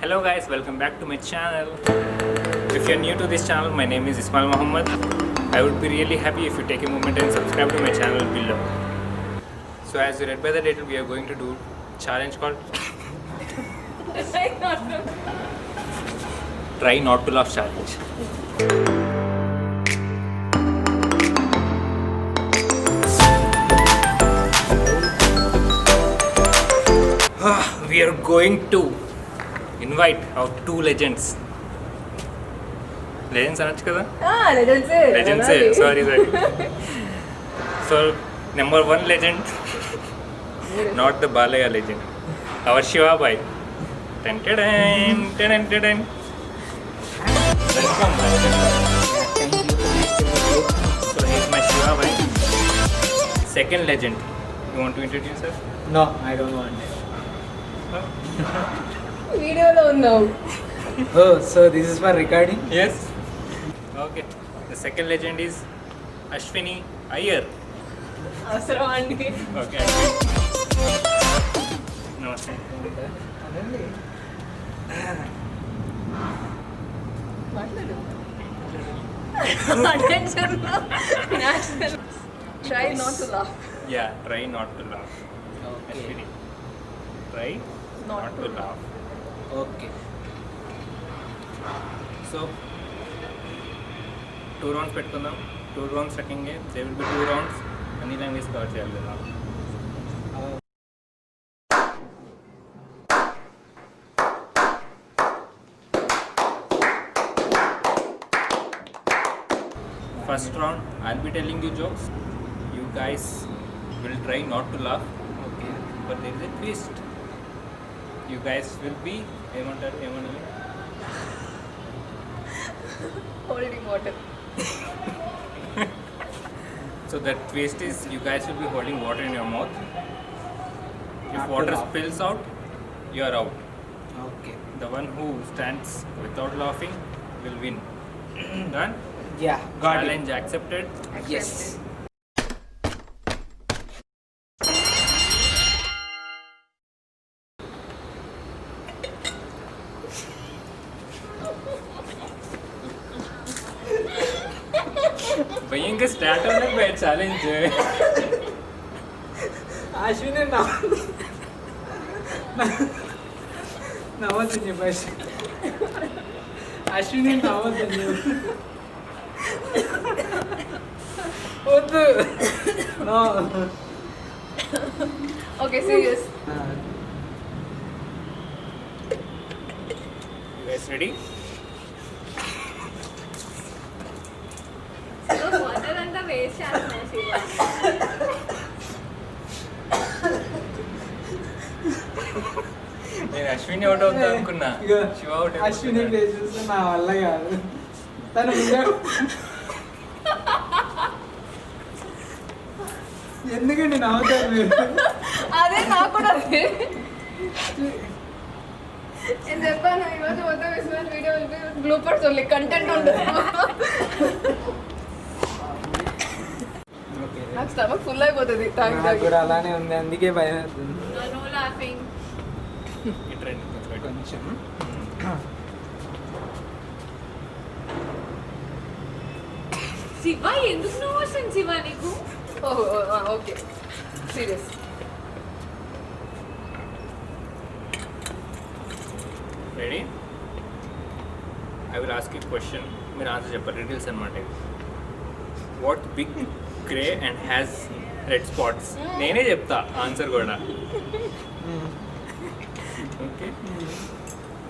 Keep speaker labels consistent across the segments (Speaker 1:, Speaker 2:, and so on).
Speaker 1: Hello guys, welcome back to my channel. If you're new to this channel, my name is Ismail Muhammad. I would be really happy if you take a moment and subscribe to my channel below. So as you read by the title, we are going to do challenge called Try Not to Laugh Challenge. We are going to invite our two legends. Legends అనొచ్చు కదా? Legends. Sorry. So number one legend, not the Balaya legend, our Shiva bhai. Welcome. So he's my Shiva bhai. Second legend, you want to introduce us?
Speaker 2: No, I don't want.
Speaker 3: వీడియోలో ఉన్నావు.
Speaker 2: Oh, so this is for recording?
Speaker 1: Yes. Okay. The second legend is Ashwini Iyer.
Speaker 3: అవసరం అండి.
Speaker 1: Okay. Namaste.
Speaker 3: మాట్లాడు. Attention. National. Try not to laugh.
Speaker 1: Yeah, try not to laugh.
Speaker 2: Okay.
Speaker 1: Ashwini. Try not to laugh.
Speaker 2: Okay.
Speaker 1: So, 2 rounds పెట్టుకుందాం. 2 rounds tracking game. There will be 2 rounds. అన్ని language cover చేయాలి కదా. First round, I'll be telling you jokes. You guys will try not to laugh.
Speaker 2: Okay.
Speaker 1: But there is a twist. You guys will be ఏమంటారు
Speaker 3: Holding water.
Speaker 1: So the twist is you guys will be holding water in your mouth. If
Speaker 2: Not to
Speaker 1: water
Speaker 2: laugh.
Speaker 1: spills out, you are out.
Speaker 2: Okay.
Speaker 1: The one who stands without laughing will win. Done?
Speaker 2: Yeah, got
Speaker 1: Challenge accepted.
Speaker 2: it. Yes.
Speaker 1: भयंकर start होने पे challenge है.
Speaker 2: Ashwini నవ్వద్దు చెప్పేసి అశ్విని నవ్వద్దు వద్దు no
Speaker 3: Okay, serious.
Speaker 1: You guys ready?
Speaker 3: Water అంతా waste చేస్తున్నావు శివ.
Speaker 1: నేను అశ్విని అవుట్ అవుతా అనుకున్నా. శివ అవుట్
Speaker 2: అశ్విని ప్లేస్ చూస్తే నా వల్ల కాదు తను ఎందుకండి నవ్వుతారు మీరు
Speaker 3: అదే నాకు కూడా అదే. నేను చెప్పాను ఈరోజు మొత్తం Vishwas video bloopers only content ఉండదు. నాకు స్టమక్ ఫుల్ అయిపోతుంది తాగి
Speaker 2: నాకు
Speaker 3: తాగి.
Speaker 2: కూడా అలానే ఉంది అందుకే భయం అవుతుంది
Speaker 3: నో లాఫింగ్.
Speaker 2: కొంచెం
Speaker 3: శివ ఎందుకు నువ్వు వస్తుంది శివ నీకు? Okay serious.
Speaker 1: Ready? I will ask you question, మీరు ఆన్సర్ చెప్పాలి. రిడిల్స్ అనమాట. What big grey and has red spots? నేనే చెప్తా ఆన్సర్ కూడా. Okay.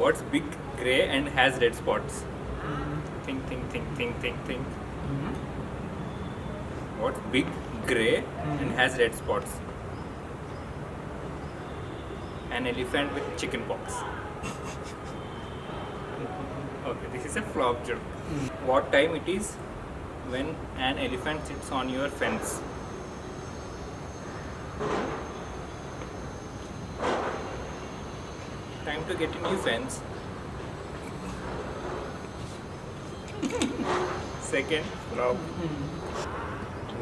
Speaker 1: What's big grey and has red spots? Think. What's big, grey and has red spots? An elephant with chicken pox. Okay, this is a flop joke. What time it is when an elephant sits on your fence? Time to get a new fence. Second flop.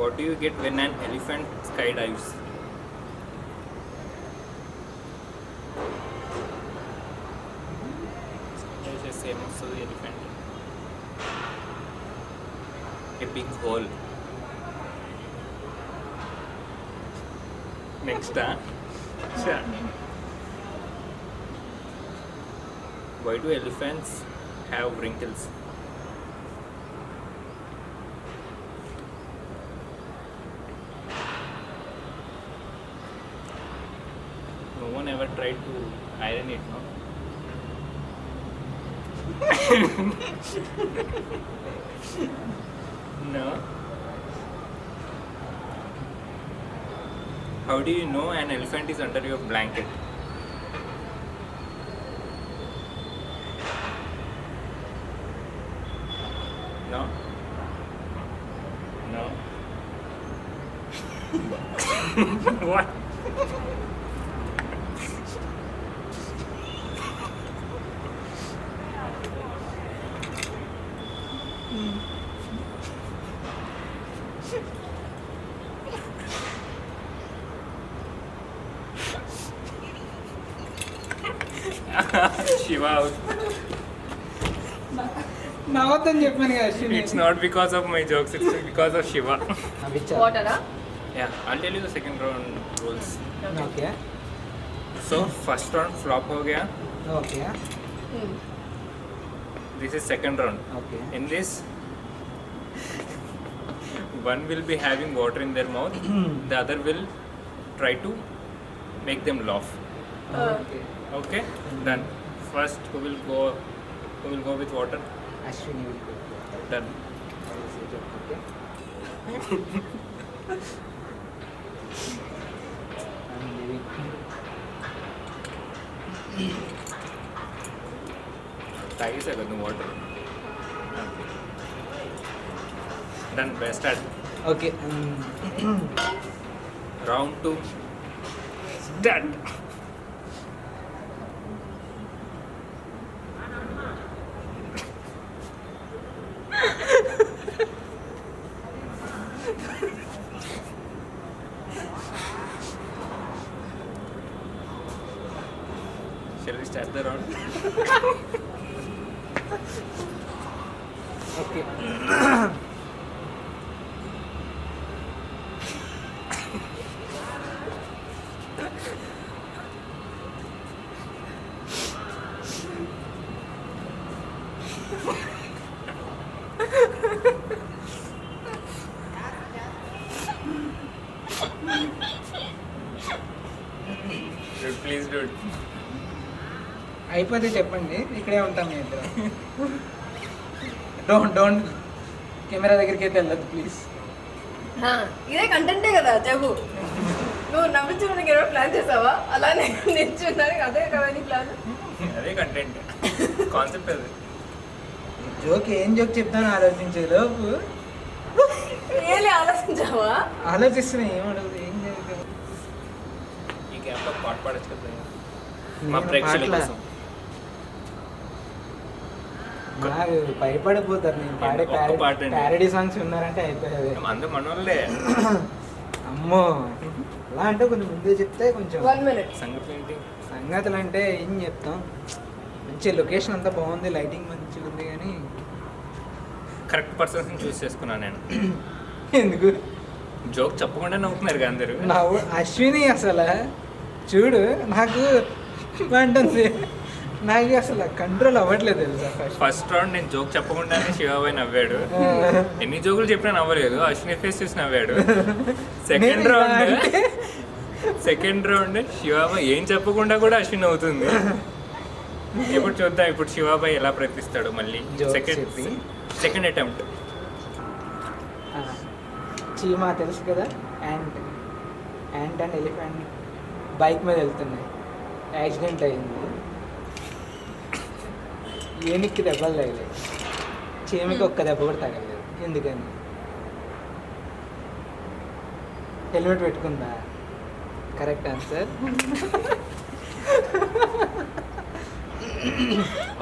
Speaker 1: What do you get when an elephant skydives? Same వస్తుంది elephant. A big hole. Next why do elephants have wrinkles? No one ever tried to iron it, no? No. How do you know an elephant is under your blanket? No? No? What? Shiva,
Speaker 2: నవ్వద్దని చెప్పాను కదా Ashwini.
Speaker 1: it's not because of my jokes, it's because of Shiva.
Speaker 3: వాటరా?
Speaker 1: Yeah, I'll tell you the second round rules.
Speaker 2: Okay
Speaker 1: So, first round flop ho gaya.
Speaker 2: Okay
Speaker 1: This is second round.
Speaker 2: Okay
Speaker 1: In this, one will be having water in their mouth, the other will try to make them laugh.
Speaker 2: Okay
Speaker 1: Okay? Done. First, who will go with water?
Speaker 2: Ashwini
Speaker 1: Done. తాగేసా కదా నువ్వు water. Done. Best start.
Speaker 2: Okay
Speaker 1: round 2 start. Shall we start the round?
Speaker 2: Okay
Speaker 1: Dude, please, dude.
Speaker 2: అయిపోతే చెప్పండి, ఇక్కడే ఉంటాం మీ ఇద్దరు. Don't camera దగ్గరికి అయితే వెళ్ళదు ప్లీజ్.
Speaker 3: ఇదే కంటెంటే కదా చెప్పు. నువ్వు నవ్వించడానికి ఏదో ప్లాన్ చేసావా? అలానే నిల్చున్నాను, అదే కదా నీ ప్లాన్.
Speaker 1: అదే కంటెంట్, కాన్సెప్ట్ అది.
Speaker 2: ఏం జోక్ చెప్తాను ఆలోచించే లోపు
Speaker 3: ఏలే ఆలోచించావా?
Speaker 2: ఆలోచిస్తున్నా ఏమడదు ఏం జరుగుతుంది.
Speaker 1: ఈ గ్యాప్లో పాట పాడచ్చు కదా మా ప్రేక్షకుల కోసం.
Speaker 2: భయపడిపోతారు నేను పాడే
Speaker 1: ఒక్క పాట అండి.
Speaker 2: ప్యారడీ సాంగ్స్ ఉన్నారంటే అయిపోయేది.
Speaker 1: అందరూ మనోళ్ళే.
Speaker 2: అమ్మో అలా అంటే కొంచెం ముందే చెప్తే కొంచెం
Speaker 3: 1 minute.
Speaker 1: సంగతి ఏంటి?
Speaker 2: సంగతులు అంటే ఏం చెప్తాం, మంచి లొకేషన్ అంతా బాగుంది, లైటింగ్ మంచిగా ఉంది, కానీ
Speaker 1: కరెక్ట్ పర్సన్స్ చూస్ చేసుకున్నాను నేను.
Speaker 2: ఎందుకు
Speaker 1: జోక్ చెప్పకుండా నవ్వుతున్నారు కదా అందరూ.
Speaker 2: నవ్వు అశ్విని అసలు చూడు నాకు అంటుంది, నాకు అసలు కంట్రోల్ అవ్వట్లేదు తెలుసా.
Speaker 1: ఫస్ట్ రౌండ్ నేను జోక్ చెప్పకుండానే శివాబాయ్ నవ్వాడు. ఎన్ని జోకులు చెప్పినా నవ్వలేదు, అశ్విని ఫేస్ చూసి నవ్వాడు. సెకండ్ రౌండ్ శివాబాయ్ ఏం చెప్పకుండా కూడా అశ్విని అవుతుంది. ఇప్పుడు చూద్దాం ఇప్పుడు శివాబాయ్ ఎలా ప్రయత్నిస్తాడు మళ్ళీ.
Speaker 2: Jokes
Speaker 1: second attempt.
Speaker 2: చీమా తెలుసు కదా, యాంట్ అండ్ ఎలిఫెంట్ బైక్ మీద వెళ్తున్నాయి, యాక్సిడెంట్ అయింది, ఏనికి దెబ్బలు తగలేదు, చీమకి ఒక్క దెబ్బ కూడా తగలేదు. ఎందుకని? హెల్మెట్ పెట్టుకుందా? Correct answer.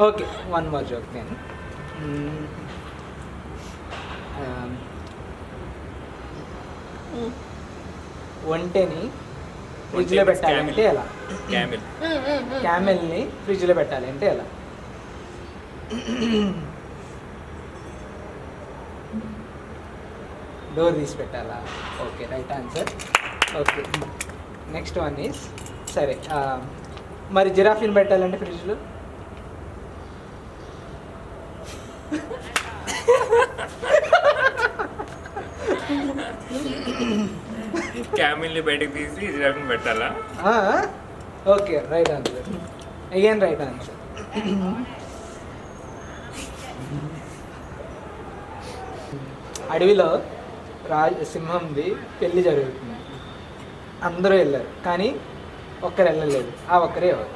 Speaker 2: Okay, 1 more joke నేను. ఒంటెని ఫ్రిడ్జ్లో పెట్టాలంటే ఎలా?
Speaker 1: క్యామిల్.
Speaker 2: క్యామెల్ని ఫ్రిడ్జ్లో పెట్టాలి అంటే ఎలా? డోర్ తీసి పెట్టాలా? Okay, right answer. Okay, next one is సరే. మరి జిరాఫీని పెట్టాలంటే ఫ్రిడ్జ్లో
Speaker 1: క్యామిల్ని బయటకు తీసి జిరాఫీని పెట్టాలా?
Speaker 2: Okay, right answer. Again right answer. అడవిలో సింహంది పెళ్లి జరుగుతుంది. అందరూ వెళ్ళారు కానీ ఒక్కరు వెళ్ళలేదు. ఆ ఒక్కరే ఎవరు?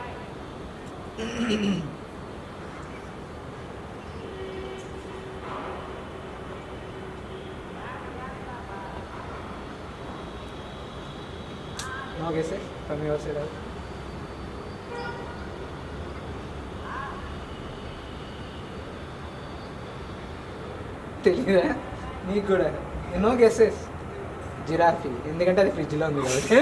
Speaker 2: Okay sir, from your side. తెలీదా నీకు కూడా? ఎన్నో గెసెస్. జిరాఫీ, ఎందుకంటే అది ఫ్రిడ్జ్లో ఉంది కాబట్టి.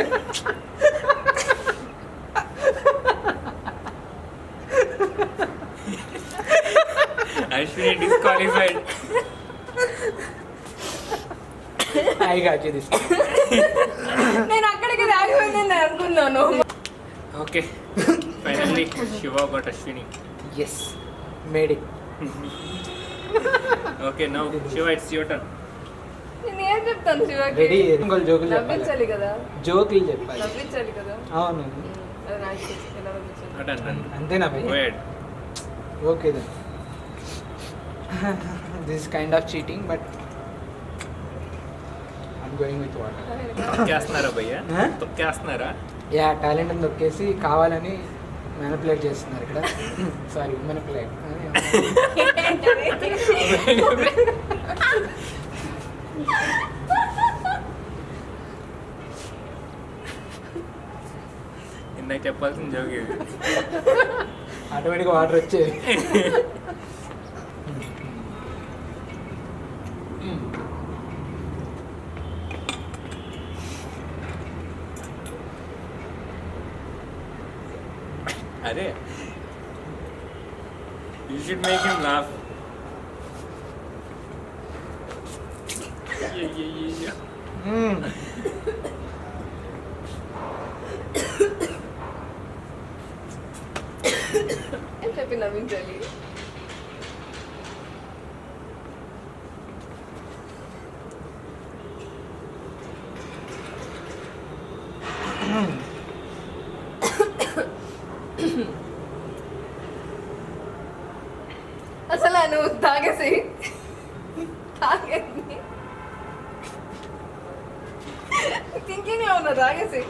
Speaker 1: అశ్విని డిస్క్వాలిఫైడ్.
Speaker 2: హాయిగా తీసుకో.
Speaker 3: నేను అక్కడికి ఆగిపోయిందని అనుకున్నాను.
Speaker 1: Okay, finally Shiva but Ashwini.
Speaker 2: Yes, made it.
Speaker 1: Okay, now Shiva, it's your turn.
Speaker 3: నేను ఏం చెప్తాను శివకి?
Speaker 2: రెడీ. ఇంకోటి జోకులు
Speaker 3: నవ్వించాలి
Speaker 2: చెప్పాలి
Speaker 3: కదా.
Speaker 2: జోకులు చెప్పాలి.
Speaker 3: నవ్వించాలి కదా.
Speaker 2: అవును,
Speaker 3: అది నాకు తెలుసు, ఎలా నవ్వించాలి.
Speaker 2: అంతేనా భయ్?
Speaker 1: Wait.
Speaker 2: Okay then. This kind of cheating, but I'm going with water.
Speaker 1: తొక్కేస్తున్నారా భయ్యా?
Speaker 2: Huh?
Speaker 1: తొక్కేస్తున్నారా?
Speaker 2: యా, టాలెంట్ అని నొక్కేసి కావాలని మ్యానిపులేట్ చేస్తున్నారు ఇక్కడ. Sorry, manipulate.
Speaker 1: ఇందాక చెప్పాల్సిన జోక్ ఇది.
Speaker 2: ఆటోమేటిక్గా వాటర్ వచ్చేది.
Speaker 1: అరే, you should make him laugh.
Speaker 3: ఏం చెప్పి నవ్వించాలి? అసలు నువ్వు తాగేసి థింకింగ్ లో ఉన్నా. తాగేసి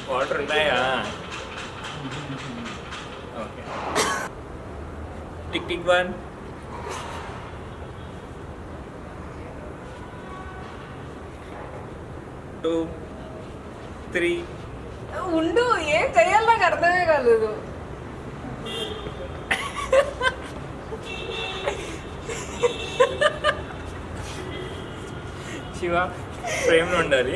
Speaker 1: వాటర్ ఉన్నాయా? Okay, tick tick 1 2 3.
Speaker 3: ఉండు, ఏం చెయ్యాలి నాకు అర్థమే కాలేదు.
Speaker 1: శివ ఫ్రేమ్లో ఉండాలి.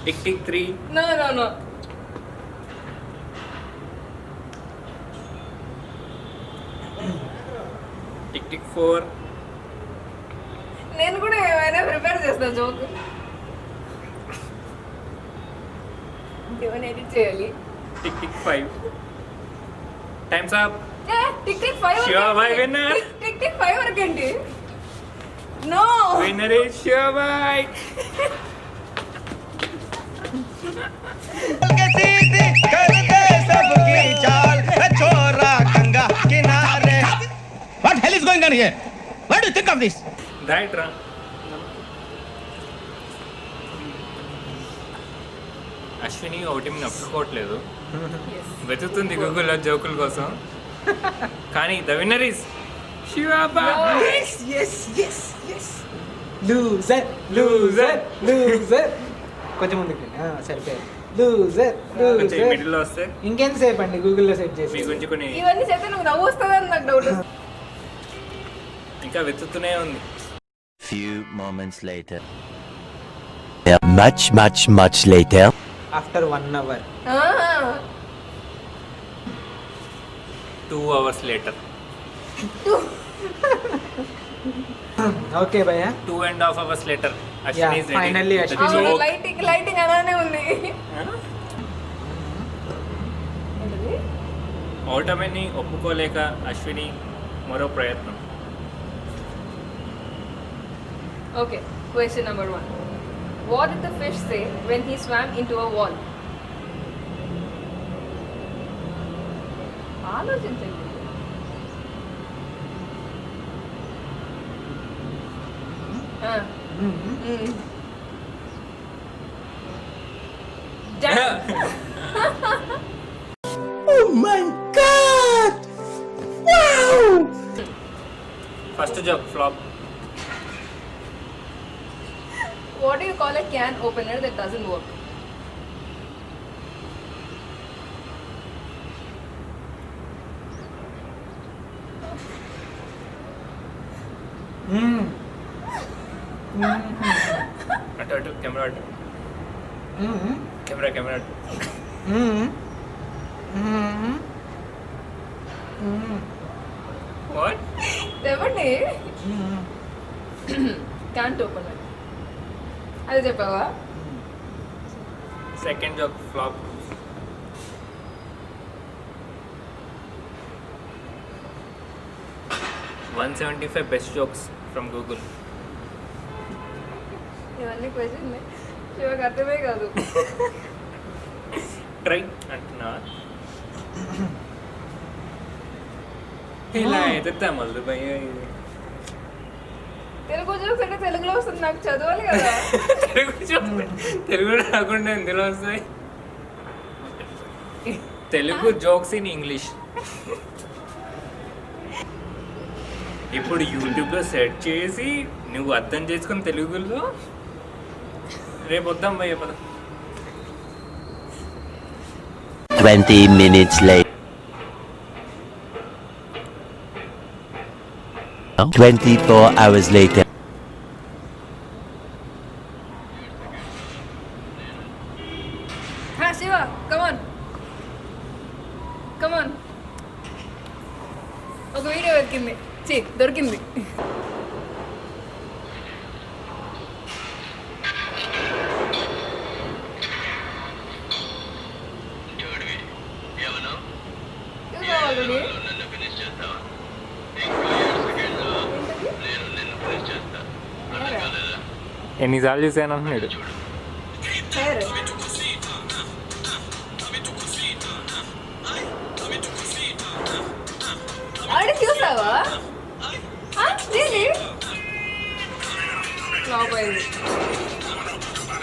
Speaker 1: Tick tick 3.
Speaker 3: No no no.
Speaker 1: Tick tick 4.
Speaker 3: నేను కూడా ఏమైనా ప్రిపేర్ చేస్తాను జోక్. ఏమైనా ఎడిట్ చేయాలి.
Speaker 1: Tick tick 5. Times up.
Speaker 3: Tick tick 5
Speaker 1: Shiva boy winner.
Speaker 3: Tick tick 5 వరకు ఏంటి? No,
Speaker 1: winner is Shiva boy.
Speaker 4: What hell is going on here? What do you think of this?
Speaker 1: Right రా. అశ్విని ఒకటి నప్పుకోవట్లేదు, వెతుకుతుంది గూగుల్లో జోకుల కోసం. కానీ the winner is Shiva boy.
Speaker 2: Loser loser loser. కొంచెం ముందుకు సరిపోయారు. లూజర్
Speaker 1: కొంచెం
Speaker 2: లూజర్.
Speaker 1: మిడిల్లో వస్తే
Speaker 2: ఇంకెంతసేపు అండి గూగుల్లో సెర్చ్ చేసి?
Speaker 1: మీ గురించి కొన్ని
Speaker 3: ఇవన్నీ చేస్తే నువ్వు నవ్వు వస్తుందని నాకు డౌట్.
Speaker 1: ఇంకా వెతుకుతూనే ఉంది.
Speaker 5: Few moments later. Much later.
Speaker 2: After 1 hour.
Speaker 1: 2 hours later.
Speaker 2: Okay భయ్యా.
Speaker 1: 2.5 hours later.
Speaker 2: Yeah,
Speaker 1: Ashwini is ready.
Speaker 2: finally
Speaker 1: The
Speaker 2: Ashwini.
Speaker 1: joke.
Speaker 3: Lighting అలానే ఉంది.
Speaker 1: ఓటమిని ఒప్పుకోలేక అశ్విని మరో ప్రయత్నం.
Speaker 3: Okay, question number 1. What did the fish say when he swam into a wall? ఆలోచించండి.
Speaker 1: First job flop.
Speaker 3: What do you call a can opener that doesn't work?
Speaker 1: అటు camera అటు. Camera అటు. What?
Speaker 3: చెప్పండి. Can't opener. అదే చెప్పావా?
Speaker 1: Second job flop. $175 best jokes from Google.
Speaker 3: ఇవన్నీ question శివకి అర్థమే కాదు.
Speaker 1: ట్రై అంటున్నా. ఇలా ఎదుగుతా మళ్ళీ భయ్య.
Speaker 3: తెలుగు జోక్స్ అంటే తెలుగులో వస్తుంది, నాకు చదవాలి కదా.
Speaker 1: తెలుగు రాకుండా ఎందులో వస్తాయి? Telugu jokes in English. ఇప్పుడు యూట్యూబ్లో సెర్చ్ చేసి నువ్వు అర్థం చేసుకుని తెలుగులో రేపు వద్దాం భయ్య పద.
Speaker 5: 20 minutes later. 24 hours later.
Speaker 3: Shiva కమాన్. ఒక వీడియో దొరికింది.
Speaker 1: ఎన్నిసార్లు చూసాను అంటున్నాడు.
Speaker 3: చూసావా? ఫ్లాప్ అయింది.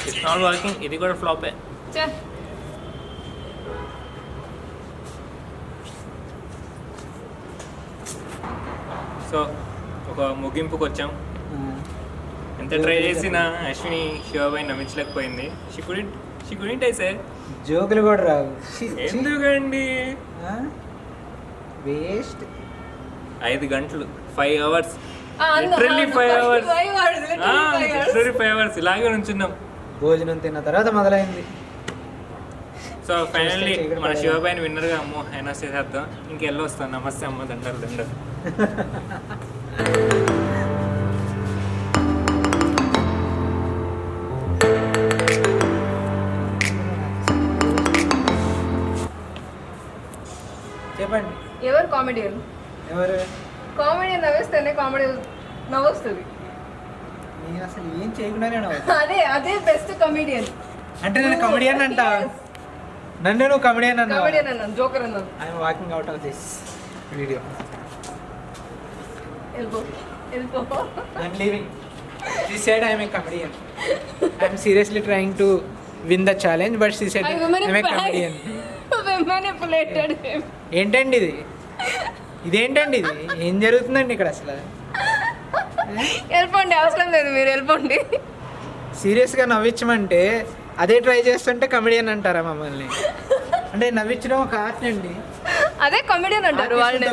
Speaker 1: It's not working. ఇది కూడా ఫ్లాపే. సో ఒక ముగింపుకి వచ్చాం. ఎంత ట్రై చేసినా అశ్విని శివబాయి నమ్మించలేకపోయింది. షీ కుడెంట్ అయితే
Speaker 2: జోకులు కూడా రావు.
Speaker 1: ఎందుకండి?
Speaker 2: వేస్ట్.
Speaker 1: 5 గంటలు 5 hours. Literally 5 hours. Literally 5 hours ఇలాగే నుంచున్నాం.
Speaker 2: భోజనం తిన్న తర్వాత మొదలైంది.
Speaker 1: సో ఫైనల్లీ మన శివబాయిని విన్నర్గా అమ్మో అనౌన్స్ చేసేద్దాం. ఇంకెళ్ళి వస్తాను. నమస్తే అమ్మ. దండలు.
Speaker 2: చెప్పండి.
Speaker 3: ఎవరు కామెడియన్? కామెడియన్ నవ్వేస్తేనే కామెడీ నవ్వొస్తుంది.
Speaker 2: నేను అసలు ఏం చేయకుండానే
Speaker 3: అదే బెస్ట్ కమెడియన్.
Speaker 2: అంటే నేను కమెడియన్ అంట. నన్ను నువ్వు కమెడియన్
Speaker 3: అన్నాను, జోకర్ అన్నాను.
Speaker 2: I'm walking out of this video.
Speaker 3: వెళ్ళిపో.
Speaker 2: I'm leaving. She said I am a comedian. I am seriously trying to win the challenge, but she said I am a comedian.
Speaker 3: Manipulated him.
Speaker 2: ఏంటండి ఇది? ఇదేంటండి ఇది? ఏం జరుగుతుందండి ఇక్కడ అసలు?
Speaker 3: వెళ్ళిపోండి, అవసరం లేదు, మీరు వెళ్ళిపోండి.
Speaker 2: సీరియస్గా నవ్వించమంటే అదే ట్రై చేస్తుంటే కమెడియన్ అంటారా మమ్మల్ని? అంటే నవ్వించడం ఒక ఆర్ట్ అండి.
Speaker 3: అదే కమెడియన్ అంటారు వాళ్ళు.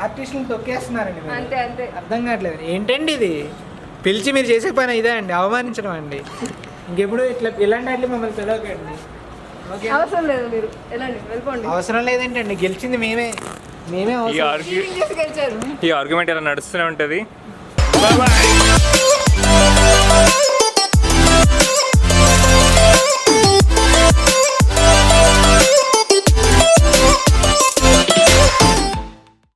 Speaker 2: ఆర్టిస్టులు తొక్కేస్తున్నారండి మీరు.
Speaker 3: అంతే అంతే.
Speaker 2: అర్థం కావట్లేదు ఏంటండి ఇది. పిలిచి మీరు చేసే పని ఇదే అండి, అవమానించడం అండి. ఇంకెప్పుడు ఇలాంటి వాటిని మమ్మల్ని పిలవకండి. ఓకే,
Speaker 3: అవసరం లేదు, మీరు వెళ్ళండి, వెళ్ళిపోండి.
Speaker 2: అవసరం లేదేంటండి, గెలిచింది మేమే
Speaker 1: ఈ
Speaker 2: అవసరం.
Speaker 1: ఆర్గ్యూ
Speaker 3: Cheating చేసి గెలిచారు.
Speaker 1: ఈ ఆర్గ్యుమెంట్ ఇలా నడుస్తూనే ఉంటుంది. బాయ్.